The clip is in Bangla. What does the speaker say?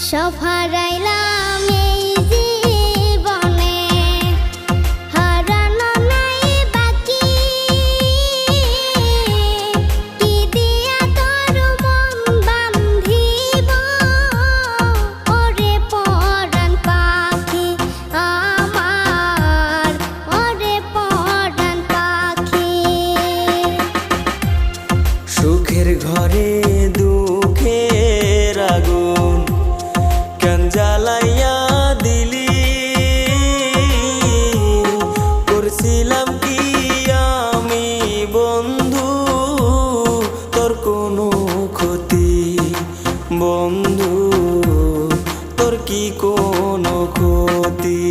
সব হারাইলাম এই জীবনে, হারানো নাই বাকি। কি দিয়া তোর মন বান্ধিব, ওরে পরাণ পাখি আমার, ওরে পরাণ পাখি। সুখের ঘরে দুঃখের আগুন কেন জ্বালাইয়া দিলি, করছিলাম কি আমি বন্ধু তোর কোনো ক্ষতি, বন্ধু তোর কি কোনো ক্ষতি।